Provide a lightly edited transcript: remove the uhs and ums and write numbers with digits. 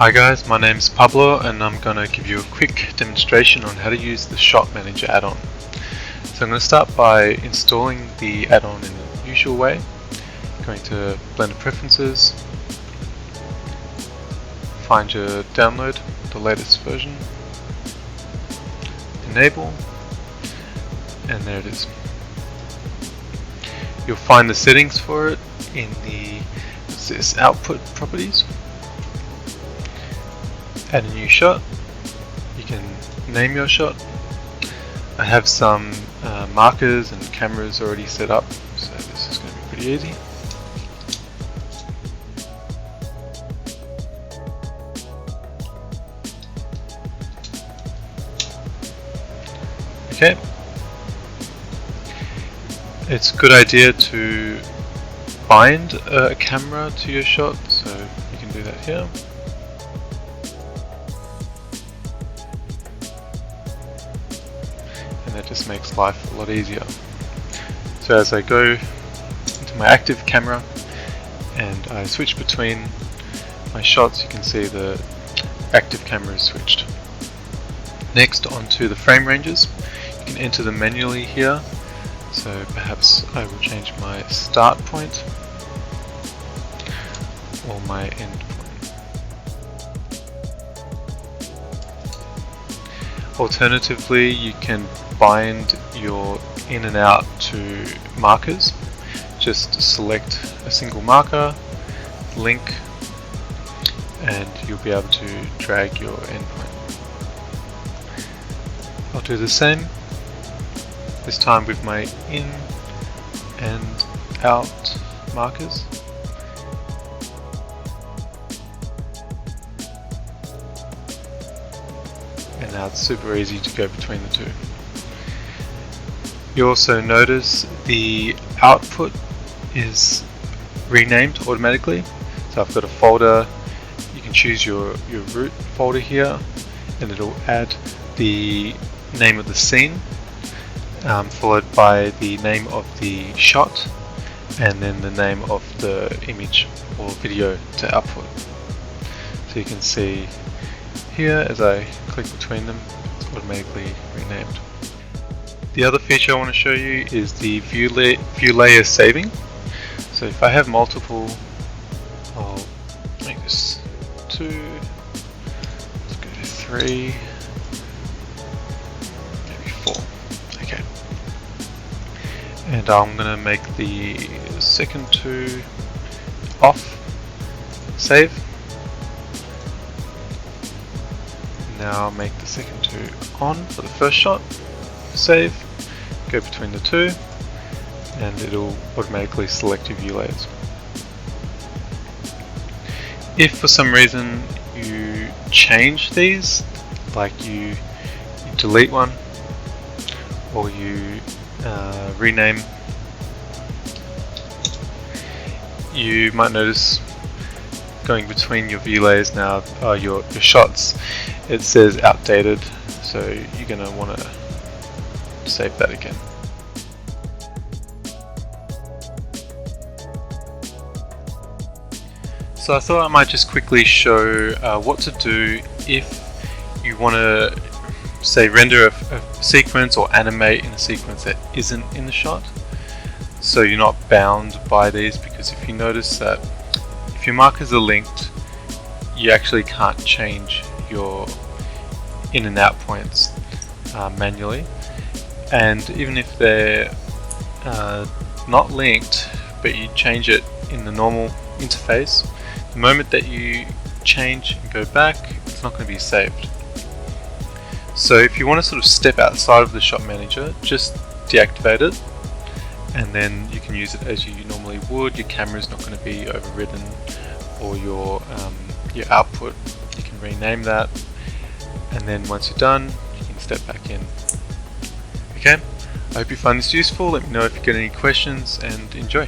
Hi guys, my name is Pablo and I'm going to give you a quick demonstration on how to use the Shot Manager add-on. So I'm going to start by installing the add-on in the usual way. Going to Blender Preferences, find your download, the latest version, enable, and there it is. You'll find the settings for it in this output properties. Add a new shot. You can name your shot. I have some markers and cameras already set up, so this is going to be pretty easy. Okay. It's a good idea to bind a camera to your shot, so you can do that here. And that just makes life a lot easier. So as I go into my active camera and I switch between my shots, you can see the active camera is switched. Next, onto the frame ranges. You can enter them manually here. So perhaps I will change my start point or my end point. Alternatively, you can bind your in and out to markers. Just select a single marker, link, and you'll be able to drag your endpoint. I'll do the same, this time with my in and out markers. And now it's super easy to go between the two. You also notice the output is renamed automatically. So I've got a folder, you can choose your root folder here, and it'll add the name of the scene, followed by the name of the shot, and then the name of the image or video to output. So you can see here, as I click between them, it's automatically renamed. The other feature I want to show you is the view layer saving. So if I have multiple, I'll make this 2, let's go to 3, maybe 4. Okay. And I'm going to make the second 2 off, save. Now I'll make the second 2 on for the first shot, save, go between the two, and it'll automatically select your view layers. If for some reason you change these, like you delete one, or you rename, you might notice going between your view layers now, your shots, it says outdated, so you're going to want to save that again. So I thought I might just quickly show what to do if you want to, say, render a sequence or animate in a sequence that isn't in the shot. So you're not bound by these, because if you notice that if your markers are linked, you actually can't change your in and out points manually. And even if they're not linked, but you change it in the normal interface, the moment that you change and go back, it's not going to be saved. So if you want to sort of step outside of the Shot Manager, just deactivate it, and then you can use it as you normally would. Your camera is not going to be overridden, or your output, you can rename that, and then once you're done, you can step back in. Okay, I hope you find this useful. Let me know if you get any questions, and enjoy.